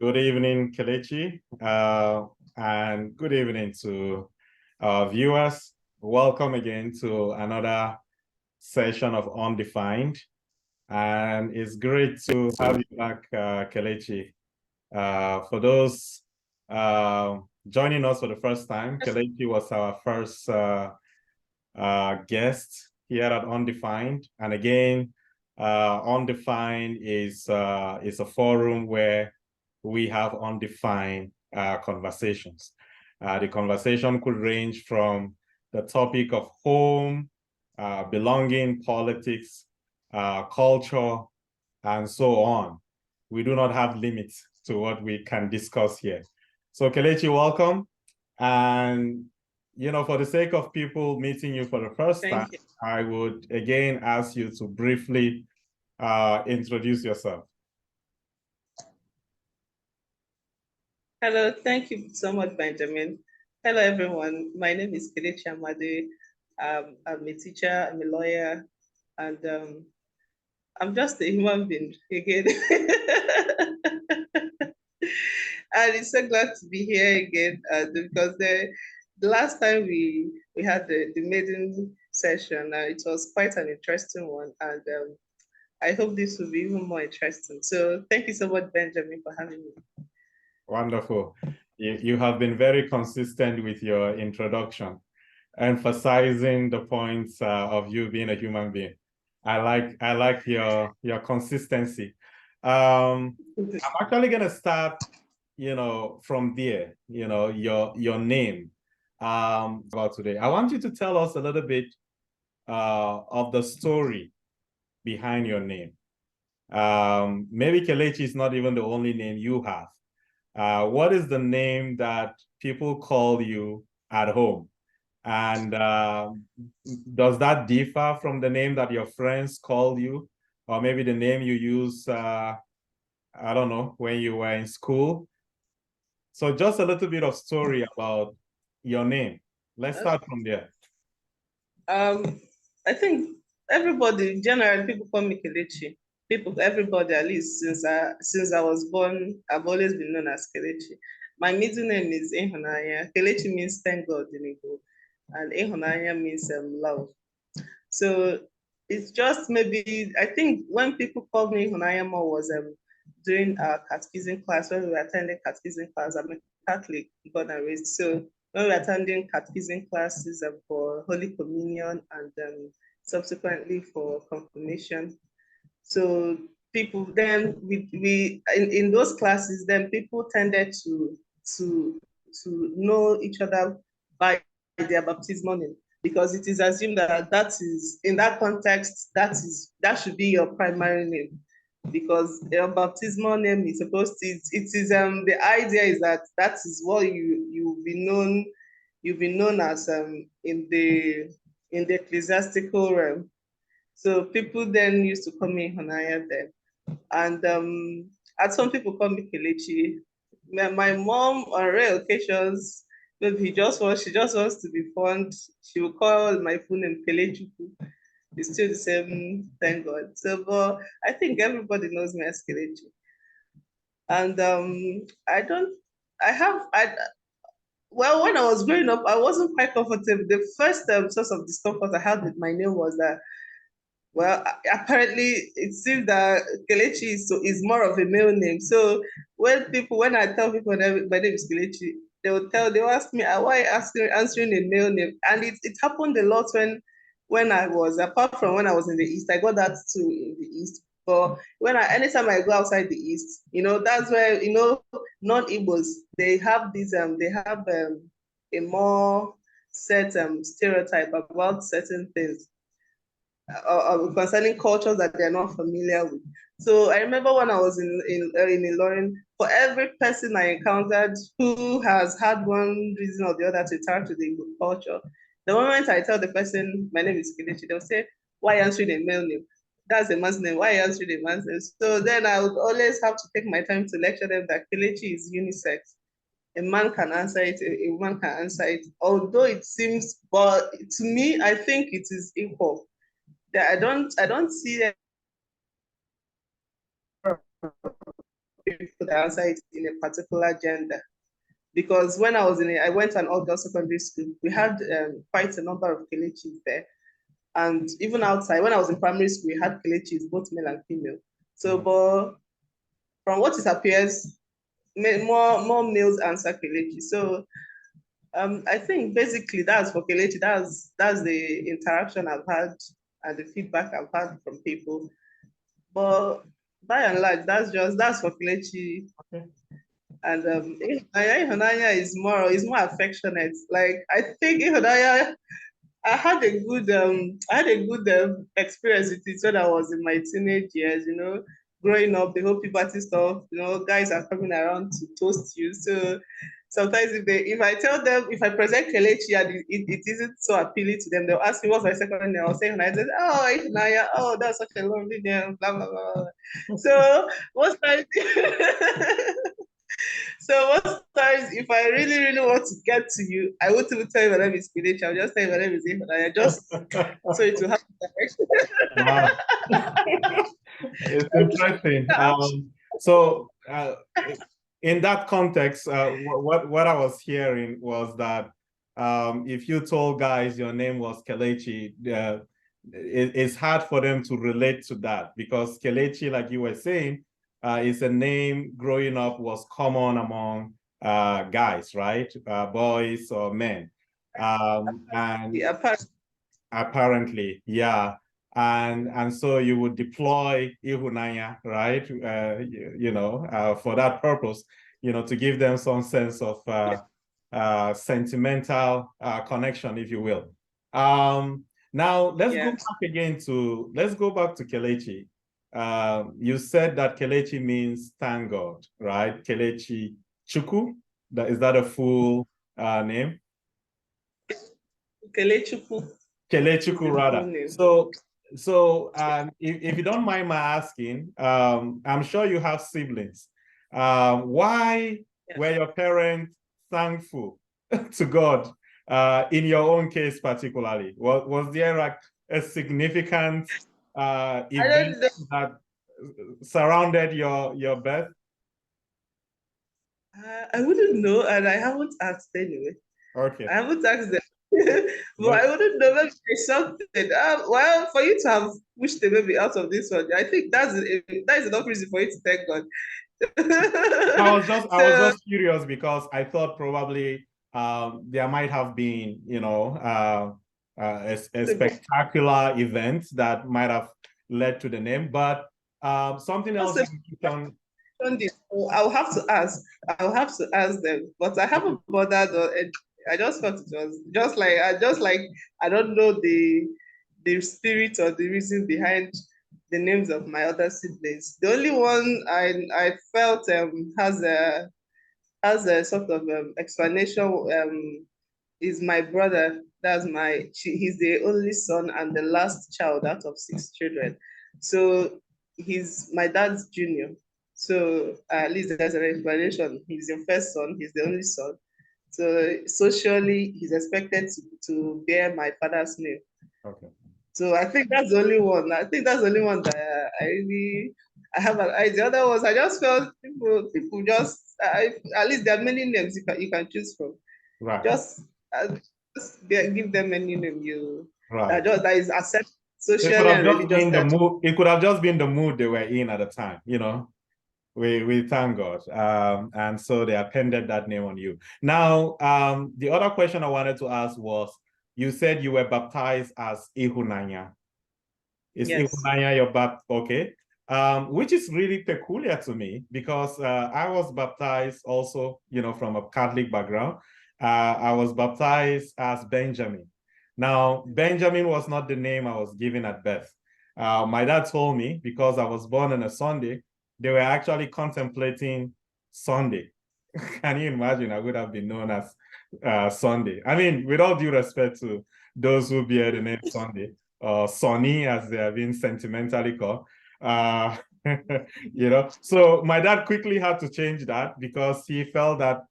Good evening, Kelechi, and good evening to our viewers. Welcome again to another session of Undefined. And it's great to have you back, Kelechi. For those joining us for the first time, Kelechi was our first guest here at Undefined. And again, Undefined is a forum where we have undefined conversations. The conversation could range from the topic of home, belonging, politics, culture, and so on. We do not have limits to what we can discuss here. So Kelechi, welcome. And, for the sake of people meeting you for the first time, I would again ask you to briefly introduce yourself. Hello, thank you so much, Benjamin. Hello, everyone. My name is Kelechi Amadi. I'm a teacher, I'm a lawyer, and I'm just a human being again. And it's so glad to be here again because the last time we had the maiden session, it was quite an interesting one. And I hope this will be even more interesting. So thank you so much, Benjamin, for having me. Wonderful. You have been very consistent with your introduction, emphasizing the points of you being a human being. I like your consistency. I'm actually gonna start, from there. Your name about today. I want you to tell us a little bit of the story behind your name. Maybe Kelechi is not even the only name you have. What is the name that people call you at home? And does that differ from the name that your friends call you? Or maybe the name you use, I don't know, when you were in school? So just a little bit of story about your name. Let's start from there. I think everybody, generally, people call me Kelechi. Everybody, at least since I was born, I've always been known as Kelechi. My middle name is Ihonanya. Kelechi means thank God in Igbo, and Ihonanya means love. So it's just maybe, I think when people called me Ihonanya more was during our catechism class, when we were attending catechism class. I'm a Catholic, born and raised. So when we were attending catechism classes for Holy Communion and subsequently for confirmation. So people then we in those classes, then people tended to know each other by their baptismal name, because it is assumed that that is, in that context, that should be your primary name, because your baptismal name is supposed to, it is the idea is that that is what you've been known as in the ecclesiastical realm. So people then used to call me Honaya then. And some people call me Kelechi. My mom, on rare occasions, maybe she just wants to be fond. She will call my full name Kelechi. It's still the same, thank God. So, but I think everybody knows me as Kelechi. And well, when I was growing up, I wasn't quite comfortable. The first source of discomfort I had with my name was that, well, apparently it seems that Kelechi is more of a male name. So when I tell people that my name is Kelechi, they'll ask me, why answering a male name? And it happened a lot when I was, apart from when I was in the East, I got that too in the East. But anytime I go outside the East, that's where, non-Igbos, they have a more set stereotype about certain things concerning cultures that they're not familiar with. So I remember when I was in Ilorin, for every person I encountered who has had one reason or the other to turn to the Igbo culture, the moment I tell the person my name is Kelechi, they'll say, "Why answering a male name? That's a man's name. Why answering a man's name?" So then I would always have to take my time to lecture them that Kelechi is unisex. A man can answer it, a woman can answer it. Although it seems, but to me, I think it is equal. That I don't see people that answer it in a particular gender. Because when I went to an all-girls secondary school, we had quite a number of Kelechis there. And even outside, when I was in primary school, we had Kelechis, both male and female. So, but from what it appears, more males answer Kelechi. So I think basically that's for Kelechi. That's the interaction I've had and the feedback I've had from people. But by and large, that's for Kelechi. Okay. And Ihonanya is more affectionate. Like I think Ihonanya, I had a good experience with it when I was in my teenage years. You know, growing up, the whole puberty stuff. You know, guys are coming around to toast you. So sometimes if I tell them, if I present Kelechi and it isn't so appealing to them, they'll ask me what's my second name. I'll say, and I said, oh, Naya, oh, that's such a lovely name, blah blah blah. So most times. So most times, if I really, really want to get to you, I won't even tell you my name is Kelechi. I'll just tell you my name is Ifunanya, just so it will have direction. Wow. It's interesting. So in that context, what I was hearing was that if you told guys your name was Kelechi, it's hard for them to relate to that because Kelechi, like you were saying, is a name growing up was common among guys, right? Boys or men. And Yeah, apparently, yeah. And so you would deploy Ihunanya, right? For that purpose, to give them some sense of sentimental connection, if you will. Now let's go back to Kelechi. You said that Kelechi means thank God, right? Kelechi Chuku. Is that a full name? Kelechuku. Kelechuku, rather. So if you don't mind my asking, I'm sure you have siblings. Why were your parents thankful to God in your own case particularly? Was there a significant event that surrounded your birth? I wouldn't know, and I haven't asked anyway. Okay. I haven't asked them. But I wouldn't know, maybe something. Well, for you to have pushed the baby out of this one, I think that is enough reason for you to thank God. I was just curious because I thought probably there might have been, a spectacular event that might have led to the name, but something else. I'll have to ask. I'll have to ask them, but I haven't bothered. I just thought it was just like I don't know the spirit or the reason behind the names of my other siblings. The only one I felt has a sort of explanation is my brother. He's the only son and the last child out of 6 children. So he's my dad's junior. So at least there's an explanation. He's the first son, he's the only son. So socially, he's expected to bear my father's name. Okay. So I think that's the only one. I think that's the only one that I have an idea. The other ones, I just felt people just, at least there are many names you can choose from. Right. Just give them any name right. That is accepted socially and religious. It could have just been the mood they were in at the time, We thank God. And so they appended that name on you. Now, the other question I wanted to ask was, you said you were baptized as Ihunanya. Is Ihunanya your baptized? Okay. Which is really peculiar to me because I was baptized also, from a Catholic background. I was baptized as Benjamin. Now, Benjamin was not the name I was given at birth. My dad told me because I was born on a Sunday, they were actually contemplating Sunday. Can you imagine? I would have been known as Sunday. I mean, with all due respect to those who bear the name Sunday, Sonny, as they have been sentimentally called. So my dad quickly had to change that because he felt that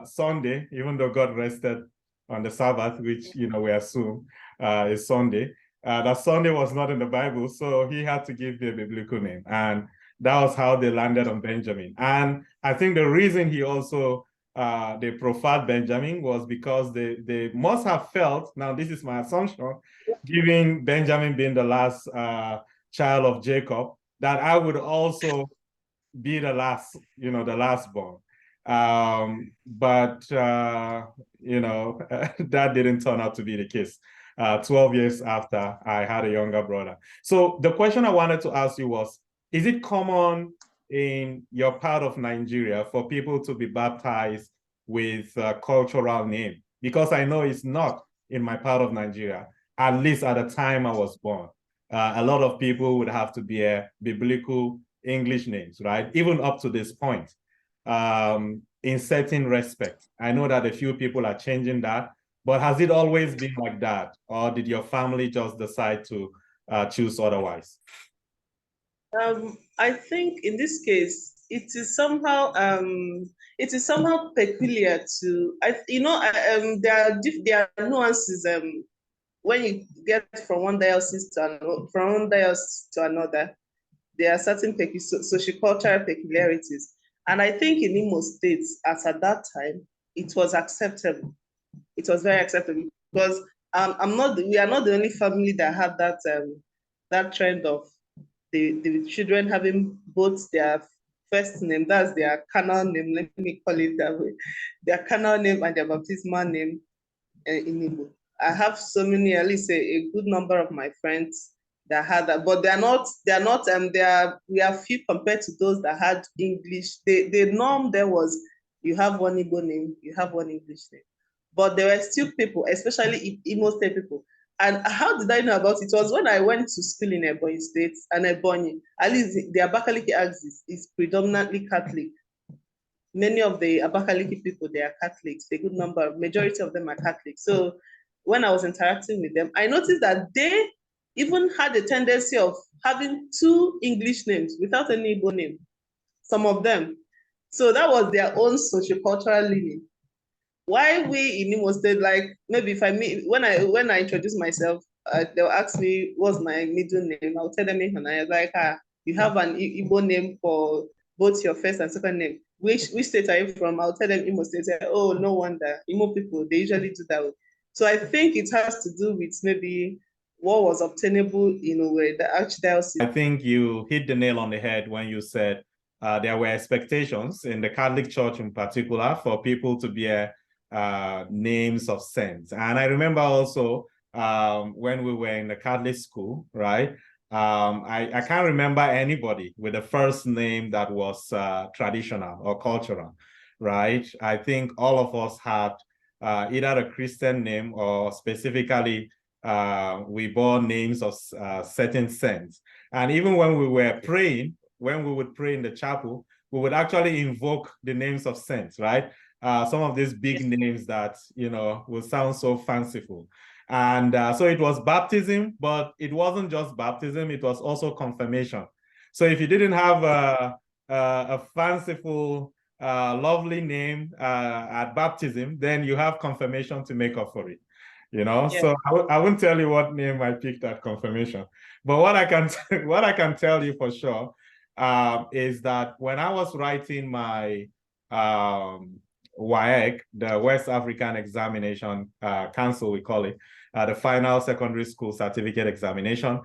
Sunday, even though God rested on the Sabbath, which we assume is Sunday, that Sunday was not in the Bible, so he had to give me a biblical name. And that was how they landed on Benjamin. And I think the reason he also they profiled Benjamin was because they must have felt, now this is my assumption, given Benjamin being the last child of Jacob, that I would also be the last, the last born. But that didn't turn out to be the case. 12 years after I had a younger brother. So the question I wanted to ask you was, is it common in your part of Nigeria for people to be baptized with a cultural name? Because I know it's not in my part of Nigeria, at least at the time I was born. A lot of people would have to bear biblical English names, right? Even up to this point, in certain respect. I know that a few people are changing that, but has it always been like that? Or did your family just decide to choose otherwise? I think in this case, it is somehow peculiar to there are nuances when you get from one diocese to another. There are certain sociocultural peculiarities, and I think in Imo State, as at that time, it was acceptable. It was very acceptable because we are not the only family that had that trend of the children having both their first name, that's their carnal name, let me call it that way, their carnal name and their baptismal name in Igbo. I have so many, at least a good number of my friends that had that, but we are few compared to those that had English. The norm there was you have one Igbo name, you have one English name. But there were still people, especially Imo State people. And how did I know about it? It was when I went to school in Ebonyi State, and Ebonyi, at least the Abakaliki axis is predominantly Catholic. Many of the Abakaliki people, they are Catholics. A good number, majority of them are Catholics. So when I was interacting with them, I noticed that they even had a tendency of having two English names without any Igbo name, some of them. So that was their own sociocultural living. Why we in Imo State, like maybe if I meet when I introduce myself, they'll ask me what's my middle name. I'll tell them Ihana. Like, you have an Igbo name for both your first and second name. Which state are you from? I'll tell them Imo State. Say, oh, no wonder. Imo people, they usually do that way. So I think it has to do with maybe what was obtainable in a way, the archdiocese. I think you hit the nail on the head when you said there were expectations in the Catholic Church in particular for people to bear names of saints. And I remember also when we were in the Catholic school, right? I can't remember anybody with a first name that was traditional or cultural, right? I think all of us had either a Christian name or specifically we bore names of certain saints. And even when we were praying, when we would pray in the chapel, we would actually invoke the names of saints, right? Some of these big names that, will sound so fanciful. And so it was baptism, but it wasn't just baptism, it was also confirmation. So if you didn't have a fanciful, lovely name at baptism, then you have confirmation to make up for it. Yeah. So I wouldn't tell you what name I picked at confirmation, but what I can tell you for sure is that when I was writing my WAEC, the West African Examination Council, we call it, the final secondary school certificate examination,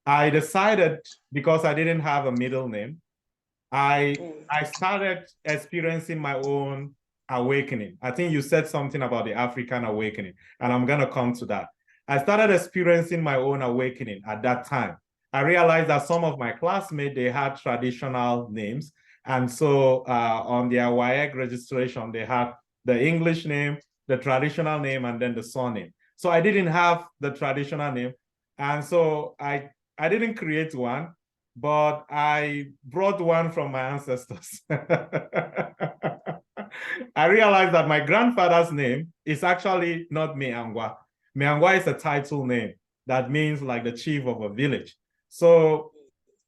I decided, because I didn't have a middle name, I started experiencing my own awakening. I think you said something about the African awakening, and I'm going to come to that. I started experiencing my own awakening at that time. I realized that some of my classmates, they had traditional names. And so on their WAEC registration, they had the English name, the traditional name, and then the surname. So I didn't have the traditional name. And so I didn't create one, but I brought one from my ancestors. I realized that my grandfather's name is actually not Maiangwa. Maiangwa is a title name that means like the chief of a village. So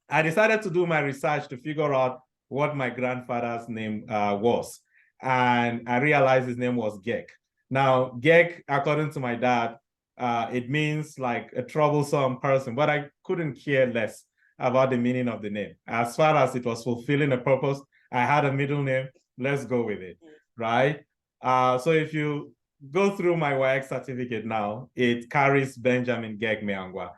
I decided to do my research to figure out what my grandfather's name was. And I realized his name was Gek. Now, Gek, according to my dad, it means like a troublesome person, but I couldn't care less about the meaning of the name. As far as it was fulfilling a purpose, I had a middle name, let's go with it, right? So if you go through my WAEC certificate now, it carries Benjamin Geg Maiangwa.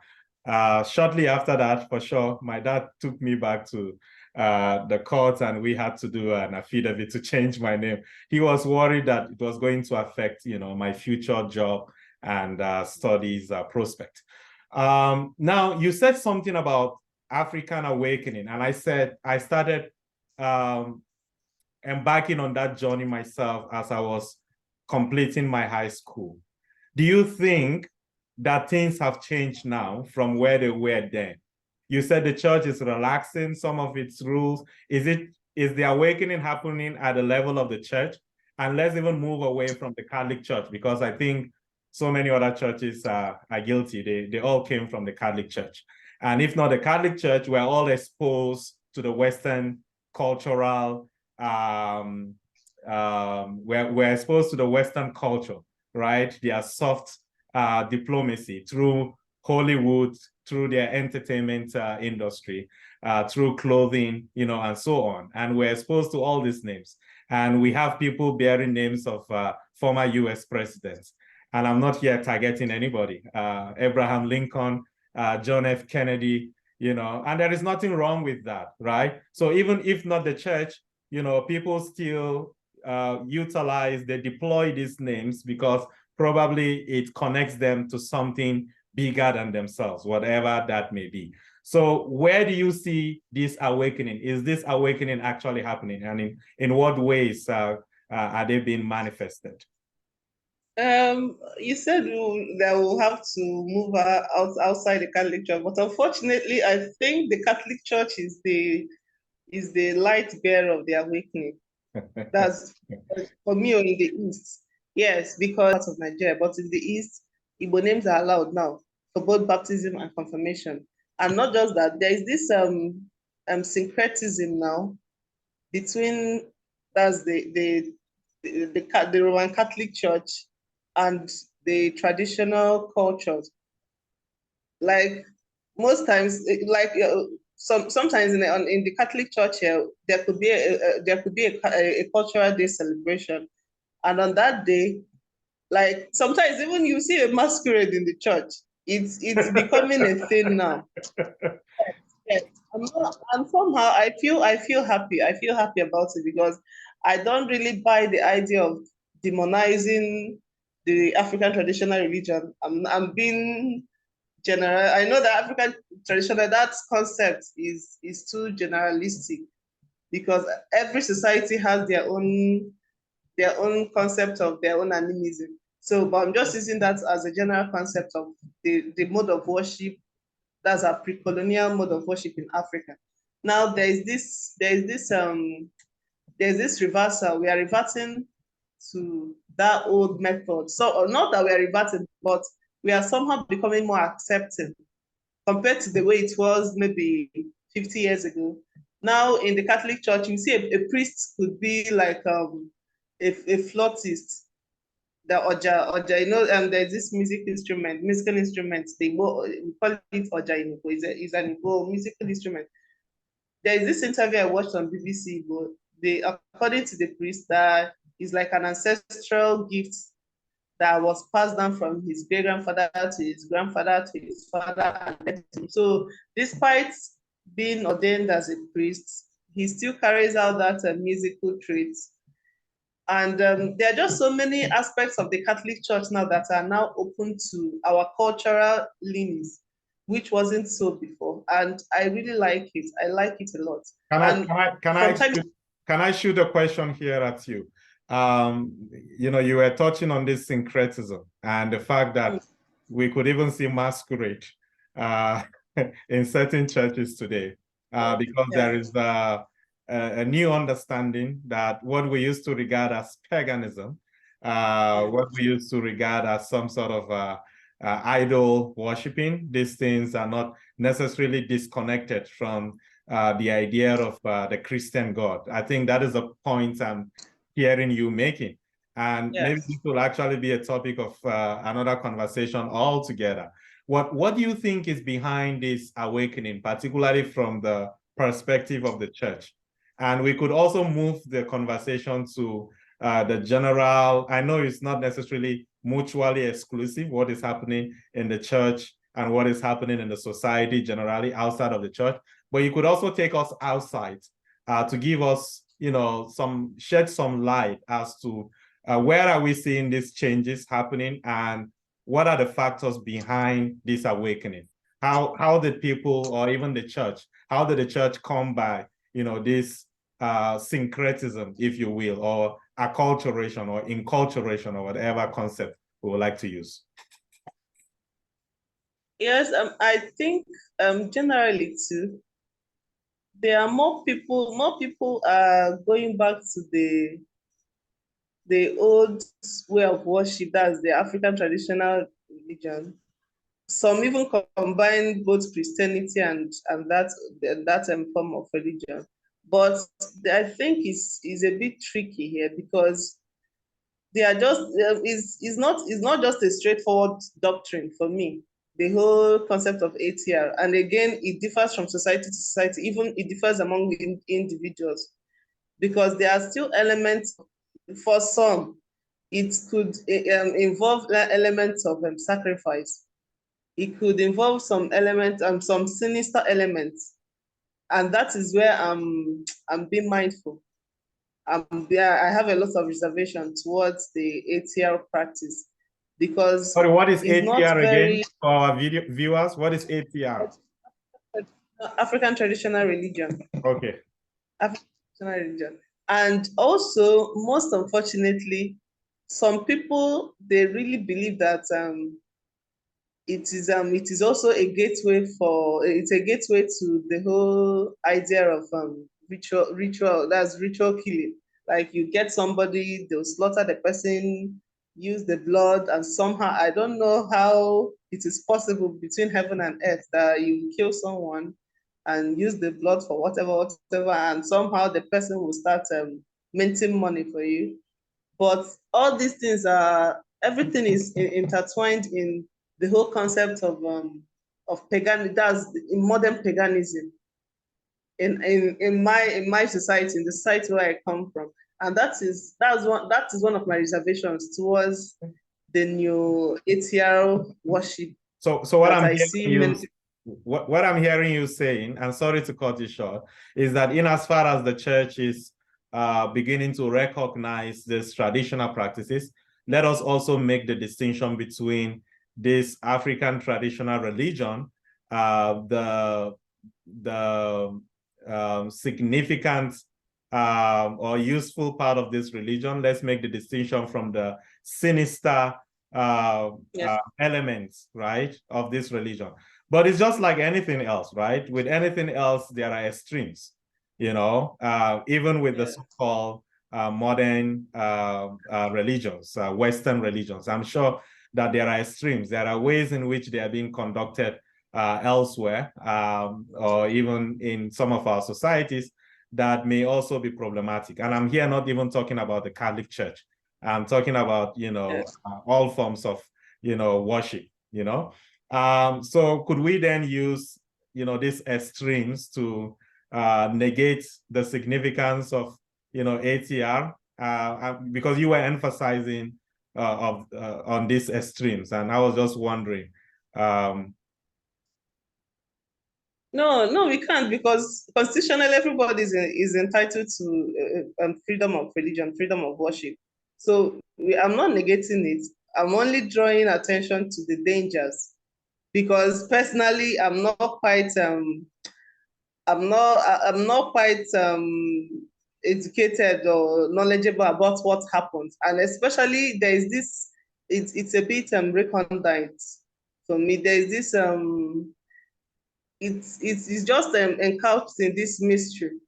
Shortly after that, for sure, my dad took me back to the court and we had to do an affidavit to change my name. He was worried that it was going to affect, my future job and studies prospect. Now, you said something about African awakening, and I said I started embarking on that journey myself as I was completing my high school. Do you think that things have changed now from where they were then? You said the church is relaxing some of its rules. Is the awakening happening at the level of the church? And let's even move away from the Catholic Church, because I think so many other churches are guilty. They all came from the Catholic Church. And if not the Catholic Church, we're all exposed to the Western cultural, we're exposed to the Western culture, right? Their soft diplomacy through Hollywood, through their entertainment industry, through clothing, and so on. And we're exposed to all these names. And we have people bearing names of former US presidents. And I'm not here targeting anybody. Abraham Lincoln, John F. Kennedy, and there is nothing wrong with that, right? So even if not the church, people still utilize, they deploy these names because probably it connects them to something bigger than themselves, whatever that may be. So where do you see this awakening? Is this awakening actually happening? And in what ways are they being manifested? You said that we'll have to move outside the Catholic Church, but unfortunately, I think the Catholic Church is the light bearer of the awakening. That's for me, or in the East. Yes, because of Nigeria, but in the East, Igbo names are allowed now for both baptism and confirmation. And not just that, there is this syncretism now between the Roman Catholic Church and the traditional cultures. Like most times, sometimes in the Catholic Church here, there could be a cultural day celebration, and on that day, like sometimes even you see a masquerade in the church. It's becoming a thing now. Yes. And somehow I feel happy. I feel happy about it because I don't really buy the idea of demonizing the African traditional religion. I'm being general. I know that African traditional, that concept is too generalistic because every society has their own concept of their own animism. So, but I'm just using that as a general concept of the mode of worship. That's a pre-colonial mode of worship in Africa. Now there's this reversal. We are reverting to that old method. So not that we are reverting, but we are somehow becoming more accepting compared to the way it was maybe 50 years ago. Now in the Catholic Church, you see a priest could be like a flautist, the oja, there's this musical instrument, we call it oja in Igbo, is an Igbo musical instrument. There is this interview I watched on BBC, but according to the priest, that is like an ancestral gift that was passed down from his great grandfather to his grandfather to his father. So despite being ordained as a priest, he still carries out that musical trait. And there are just so many aspects of the Catholic Church now that are now open to our cultural leanings, which wasn't so before. And I really like it. I like it a lot. Can I shoot a question here at you? You were touching on this syncretism and the fact that we could even see masquerade in certain churches today because there is a new understanding that what we used to regard as paganism, what we used to regard as some sort of idol worshiping, these things are not necessarily disconnected from the idea of the Christian God. I think that is a point I'm hearing you making. And maybe this will actually be a topic of another conversation altogether. What do you think is behind this awakening, particularly from the perspective of the church? And we could also move the conversation to the general. I know it's not necessarily mutually exclusive, what is happening in the church and what is happening in the society generally outside of the church, but you could also take us outside to give us, shed some light as to where are we seeing these changes happening and what are the factors behind this awakening? How did people, or even the church, how did the church come by, this syncretism, if you will, or acculturation or inculturation, or whatever concept we would like to use? Yes, I think generally too, there are more people are going back to the old way of worship, that's the African traditional religion. Some even combine both Christianity and that form of religion. But I think is a bit tricky here because they are just is not just a straightforward doctrine for me. The whole concept of ATR, and again, it differs from society to society. Even it differs among individuals because there are still elements. For some, it could involve elements of sacrifice. It could involve some elements, some sinister elements, and that is where I'm being mindful. I have a lot of reservation towards the ATR practice because Sorry, what is it's not ATR very again for our video viewers? What is ATR? African traditional religion. Okay. African traditional religion. And also, most unfortunately, some people, they really believe that it is also a gateway to the whole idea of ritual, that's ritual killing. Like you get somebody, they'll slaughter the person, use the blood, and somehow I don't know how it is possible between heaven and earth that you kill someone and use the blood for whatever, and somehow the person will start minting money for you. But all these things everything is intertwined in the whole concept of pagan. That's in modern paganism in my society, in the society where I come from, and that is one of my reservations towards the new ATR worship. So what that I'm I hearing see you many, what I'm hearing you saying, and sorry to cut you short, is that in as far as the church is beginning to recognize these traditional practices, let us also make the distinction between this African traditional religion, the significant or useful part of this religion. Let's make the distinction from the sinister yes. elements, right, of this religion. But it's just like anything else, right? With anything else, there are extremes, even with the so-called modern religions, Western religions. I'm sure that there are extremes. There are ways in which they are being conducted elsewhere, or even in some of our societies that may also be problematic. And I'm here not even talking about the Catholic Church. I'm talking about, all forms of, worship, so could we then use, these extremes to negate the significance of, ATR? Because you were emphasizing on these extremes, and I was just wondering. No, we can't, because constitutionally everybody is entitled to freedom of religion, freedom of worship. So I'm not negating it. I'm only drawing attention to the dangers, because personally I'm not quite educated or knowledgeable about what happens, and especially there is this. It's a bit recondite for me. There is this it's just encouched in this mystery,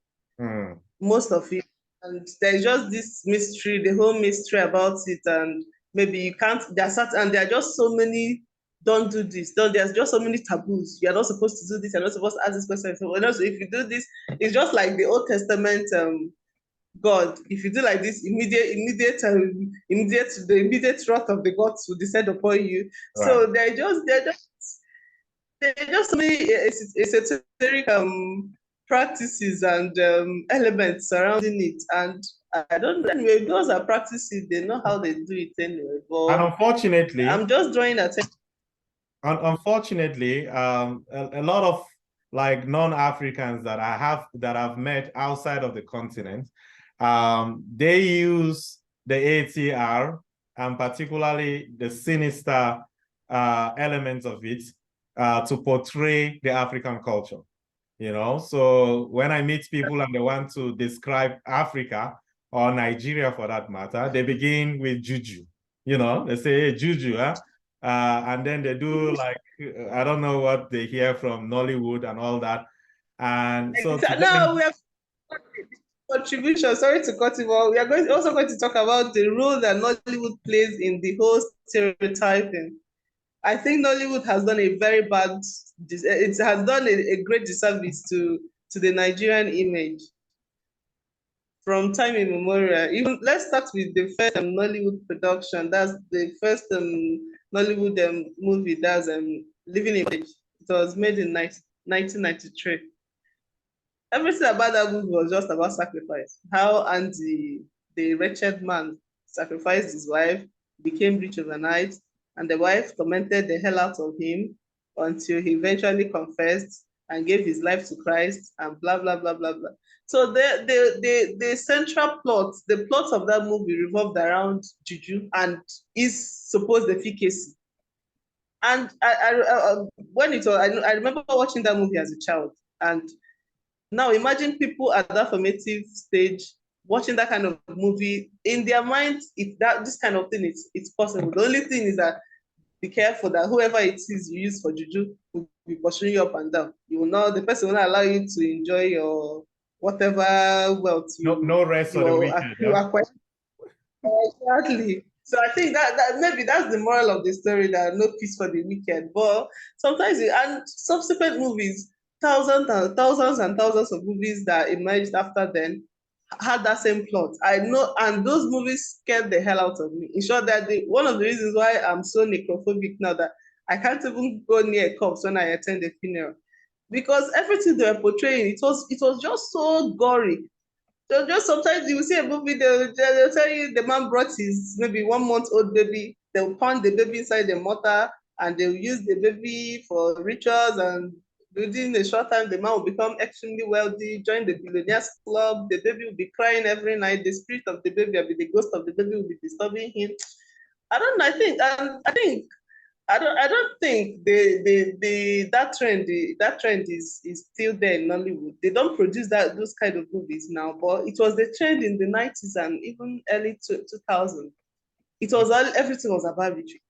most of it, and there's just this mystery, the whole mystery about it, and maybe you can't. And there are just so many. Don't do this. There's just so many taboos. You're not supposed to do this. You're not supposed to ask this question. So if you do this, it's just like the Old Testament God. If you do like this, the immediate wrath of the gods will descend upon you. Right. So they're just they just me esoteric practices and elements surrounding it. And I don't know, anyway, those are practices, they know how they do it anyway. And But unfortunately, I'm just drawing attention. unfortunately, a lot of like non-Africans that I've met outside of the continent, they use the ATR and particularly the sinister elements of it to portray the African culture. You know, so when I meet people and they want to describe Africa or Nigeria for that matter, they begin with juju. You know, they say, hey, juju, huh? And then they do like, I don't know what they hear from Nollywood and all that. And so to Now them, we have contribution. Sorry to cut you off. We are also going to talk about the role that Nollywood plays in the whole stereotyping. I think Nollywood has done a very bad, it has done a great disservice to the Nigerian image from time immemorial. Even let's start with the first Nollywood production. That's the first Nollywood movie. That's Living in It was made in 1993. Everything about that movie was just about sacrifice. How Andy, the wretched man, sacrificed his wife, became rich overnight, and the wife tormented the hell out of him until he eventually confessed and gave his life to Christ, and blah blah blah blah blah. So the central plot, the plot of that movie revolved around juju and is supposed efficacy. And when it was, I remember watching that movie as a child, and now imagine people at that formative stage watching that kind of movie. In their minds, if that this kind of thing is it's possible. The only thing is that be careful that whoever it is you use for juju will be pursuing you up and down. You will not, the person will not allow you to enjoy your whatever wealth no rest for the wicked. you acquire. Exactly. So I think that maybe that's the moral of the story, that no peace for the wicked. But sometimes and subsequent movies, thousands and thousands of movies that emerged after then had that same plot. I know, and those movies scared the hell out of me. In short, that one of the reasons why I'm so necrophobic now, that I can't even go near cops when I attend a funeral, because everything they were portraying, it was just so gory. So just sometimes you will see a movie, they'll tell you the man brought his maybe 1 month old baby, they'll pound the baby inside the mortar, and they'll use the baby for rituals, and within a short time the man will become extremely wealthy, join the billionaires club, the baby will be crying every night, the spirit of the baby, the ghost of the baby will be disturbing him. I don't know, I don't think that trend is still there in Nollywood. They don't produce those kind of movies now, but it was the trend in the 90s and even early 2000. It was everything was about ritual.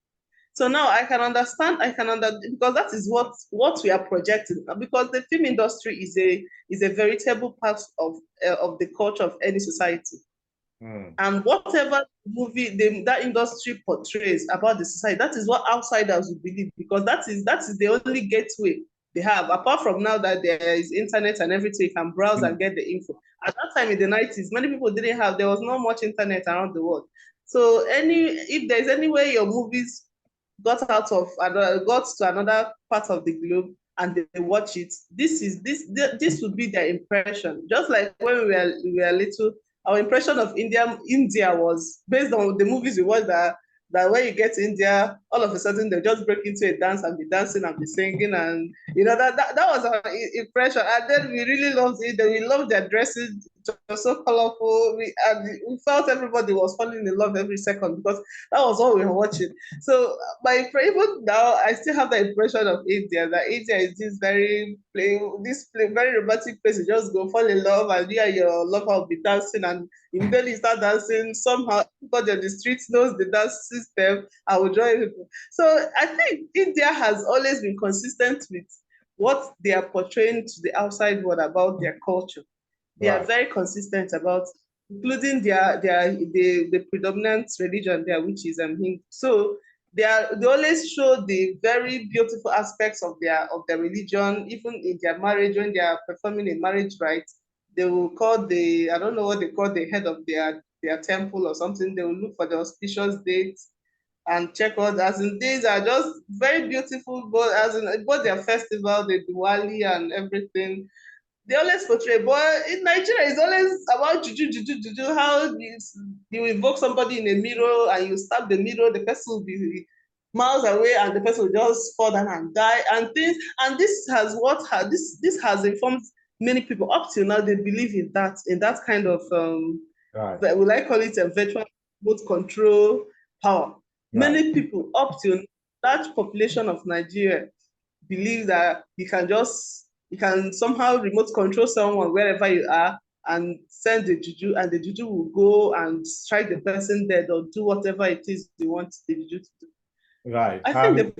So now I can understand because that is what we are projecting, because the film industry is a veritable part of the culture of any society. And whatever movie that industry portrays about the society, that is what outsiders will believe, because that is the only gateway they have. Apart from now that there is internet and everything, you can browse and get the info. At that time in the 90s, many people didn't have, there was not much internet around the world. So if there's any way your movies got to another part of the globe and they watch it, this would be their impression. Just like when we were little, our impression of India was based on the movies we watched, that when you get to India, all of a sudden they just break into a dance and be dancing and be singing, and that was our impression. And then we really loved it. Then we loved their dresses. It was so colorful. We felt everybody was falling in love every second, because that was all we were watching. So even now, I still have the impression of India, that India is this very romantic place. You just go fall in love, and you and your lover will be dancing, and immediately you start dancing. Somehow, everybody on the streets knows the dance system. I will join people. So I think India has always been consistent with what they are portraying to the outside world about their culture. They are very consistent about, including the predominant religion there, which is Hindu. So they always show the very beautiful aspects of their religion, even in their marriage. When they are performing a marriage rite, they will call I don't know what they call the head of their temple or something. They will look for the auspicious dates. and check out. As in, these are just very beautiful, but as in both their festival, the Diwali and everything, they always portray. But in Nigeria, it's always about juju, juju, juju. How you invoke somebody in a mirror and you stab the mirror, the person will be miles away and the person will just fall down and die and things. And this has this has informed many people up till now. They believe in that kind of Right. will I call it a virtual remote control power. Right. Many people up till large population of Nigeria believe that you can somehow remote control someone wherever you are and send the juju, and the juju will go and strike the person dead or do whatever it is you want the juju to do. Right. I think the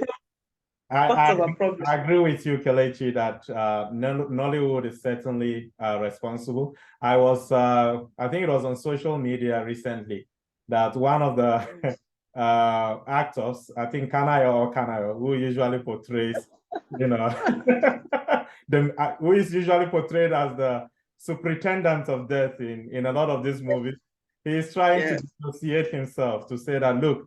part I, of our problem. I agree with you, Kelechi, that Nollywood is certainly responsible. I think it was on social media recently that one of the actors, I think Kanayo, who usually portrays, who is usually portrayed as the superintendent of death in a lot of these movies, he is trying to dissociate himself to say that, look,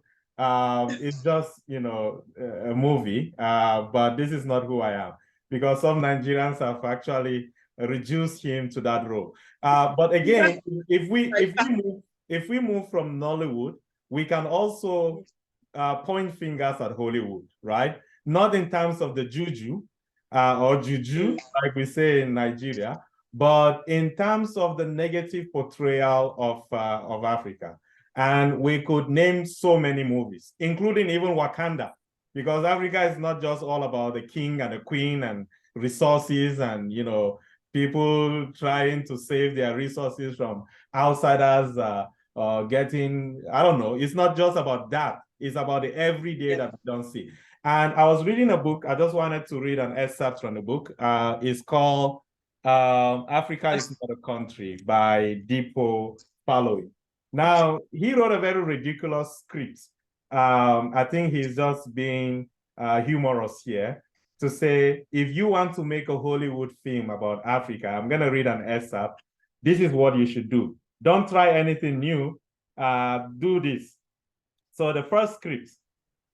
it's just, a movie, but this is not who I am, because some Nigerians have actually reduced him to that role. But again, if we move from Nollywood, we can also point fingers at Hollywood, right? Not in terms of the juju or juju, like we say in Nigeria, but in terms of the negative portrayal of Africa. And we could name so many movies, including even Wakanda, because Africa is not just all about the king and the queen and resources and, people trying to save their resources from outsiders getting, I don't know. It's not just about that. It's about the everyday that we don't see. And I was reading a book. I just wanted to read an excerpt from the book. It's called Africa is Not a Country by Deepo Paloy. Now, he wrote a very ridiculous script. I think he's just being humorous here to say, if you want to make a Hollywood film about Africa, I'm going to read an excerpt. This is what you should do. Don't try anything new. Do this. So the first script,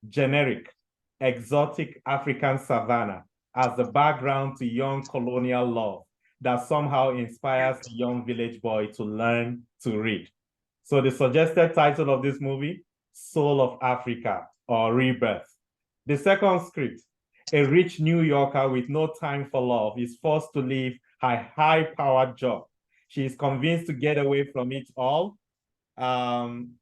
generic, exotic African savanna as the background to young colonial love that somehow inspires a young village boy to learn to read. So the suggested title of this movie, Soul of Africa or Rebirth. The second script, a rich New Yorker with no time for love is forced to leave her high-powered job. She is convinced to get away from it all.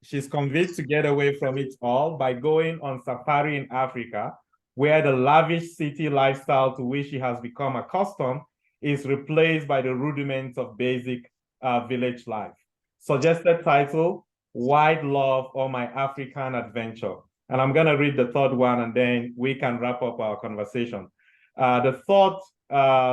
She's convinced to get away from it all by going on safari in Africa, where the lavish city lifestyle to which she has become accustomed is replaced by the rudiments of basic village life. Suggested title, White Love or My African Adventure. And I'm going to read the third one and then we can wrap up our conversation. The third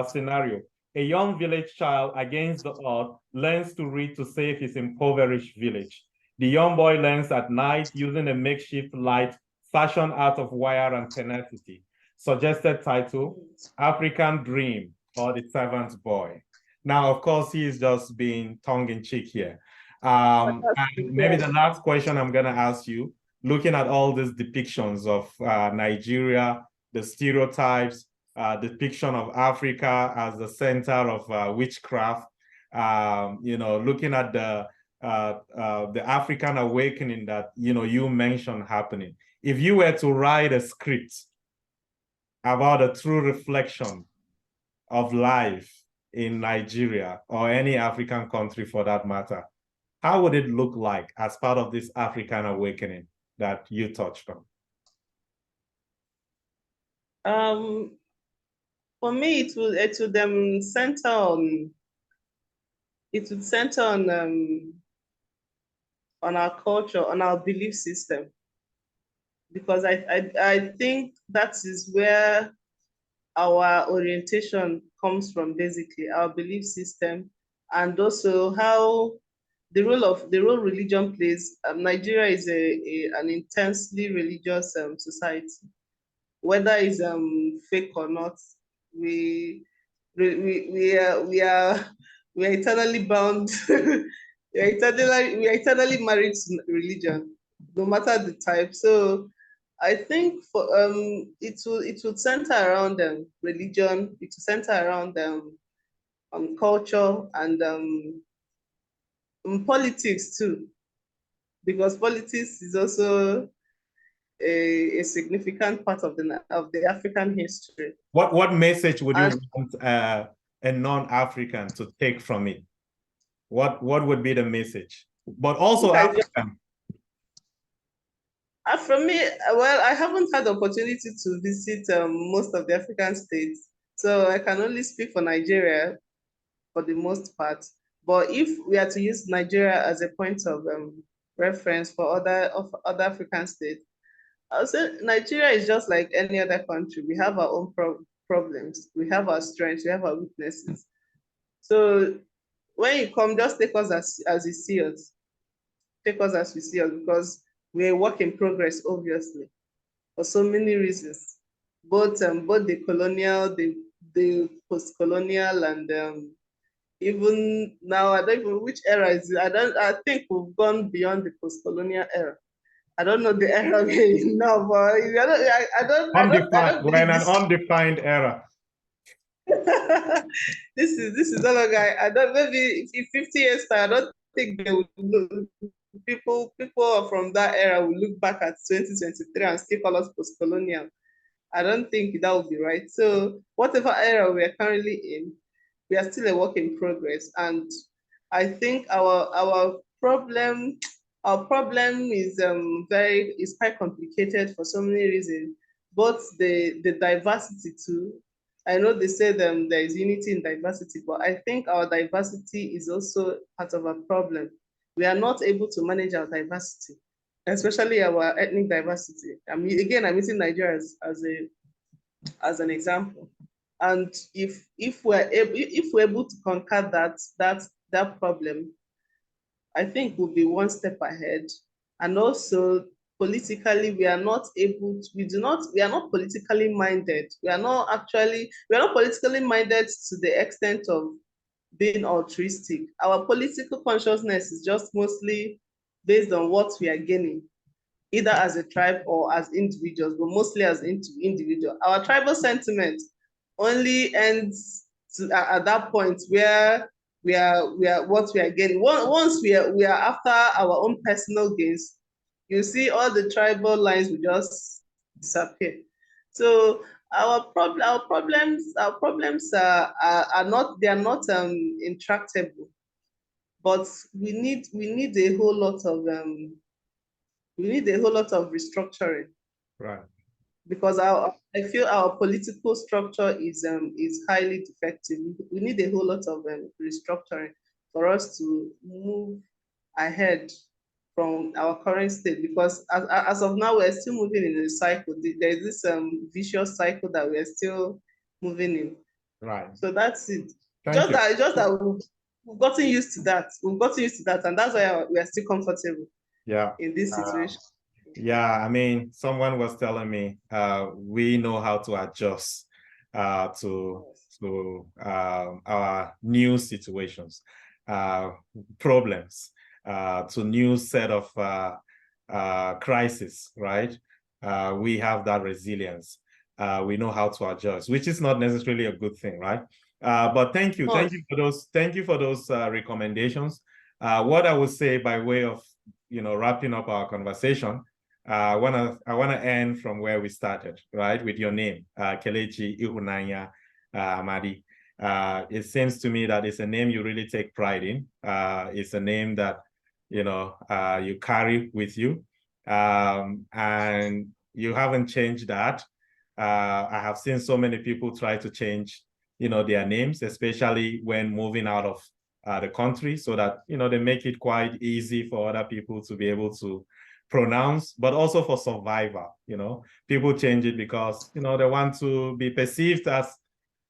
scenario, a young village child against the odds learns to read to save his impoverished village. The young boy learns at night using a makeshift light fashioned out of wire and tenacity. Suggested title, African Dream or The Servant Boy. Now, of course, he is just being tongue-in-cheek here. And maybe the last question I'm going to ask you, looking at all these depictions of Nigeria, the stereotypes, depiction of Africa as the center of witchcraft, looking at the African awakening that, you mentioned happening. If you were to write a script about a true reflection of life in Nigeria or any African country for that matter, how would it look like as part of this African awakening that you touched on? For me, it would center on our culture, on our belief system, because I think that is where our orientation comes from, basically our belief system, and also how the role religion plays. Nigeria is an intensely religious society. Whether it's fake or not, we are eternally bound. we are eternally married to religion, no matter the type. So I think for it would center around religion, it would center around culture and politics too, because politics is also a significant part of the African history. What message would you want a non-African to take from it? What would be the message? But also African. For me, well, I haven't had the opportunity to visit most of the African states, so I can only speak for Nigeria for the most part. But if we are to use Nigeria as a point of reference for other African states, I would say Nigeria is just like any other country. We have our own problems, we have our strengths, we have our weaknesses. So when you come, just take us as you see us. Take us as we see us, because we're a work in progress, obviously, for so many reasons. Both the colonial, the post-colonial, and even now, I don't even which era is it. I think we've gone beyond the post-colonial era. I don't know the era we're in now, but I don't We're in believe an this. undefined era. This is no longer. I don't, maybe in 50 years time, I don't think they will look, people from that era will look back at 2023 and still call us post-colonial. I don't think that would be right. So whatever era we are currently in, we are still a work in progress. And I think our problem is quite complicated for so many reasons. Both the diversity too. I know they say there is unity in diversity, but I think our diversity is also part of our problem. We are not able to manage our diversity, especially our ethnic diversity. I mean, again, I'm using Nigeria as an example. And if we're able to conquer that problem, I think we'll be one step ahead. And also politically, we are not politically minded. We are not politically minded to the extent of being altruistic. Our political consciousness is just mostly based on what we are gaining, either as a tribe or as individuals, but mostly as individual. Our tribal sentiment only ends at that point where we are what we are getting. Once we are after our own personal gains, you see all the tribal lines will just disappear. So our problems are not intractable, but we need a whole lot of restructuring. Right. Because I feel our political structure is highly defective. We need a whole lot of restructuring for us to move ahead from our current state. Because as of now, we're still moving in a cycle. There's this vicious cycle that we're still moving in. Right. So that's it. Thank you. Just that we've gotten used to that. We've gotten used to that, and that's why we are still comfortable. Yeah. In this situation. Yeah, I mean, someone was telling me we know how to adjust to our new situations, problems, to new set of crisis, right? We have that resilience. We know how to adjust, which is not necessarily a good thing, right? But thank you for those recommendations. What I would say by way of wrapping up our conversation, I wanna end from where we started, right? With your name, Kelechi Amadi. It seems to me that it's a name you really take pride in. It's a name that you carry with you, and you haven't changed that. I have seen so many people try to change, their names, especially when moving out of the country, so that they make it quite easy for other people to be able to pronounce, but also for survival. People change it because they want to be perceived as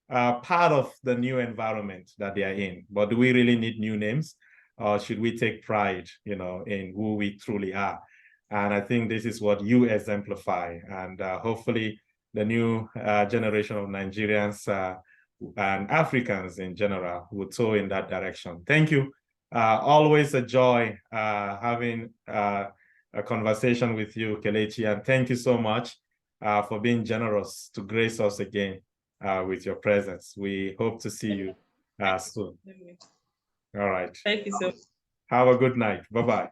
part of the new environment that they are in. But do we really need new names, or should we take pride in who we truly are? And I think this is what you exemplify, and hopefully the new generation of Nigerians and Africans in general will toe in that direction. Thank you. Always a joy having a conversation with you, Kelechi, and thank you so much for being generous to grace us again with your presence. We hope to see you soon. All right. Thank you so much. Have a good night. Bye-bye.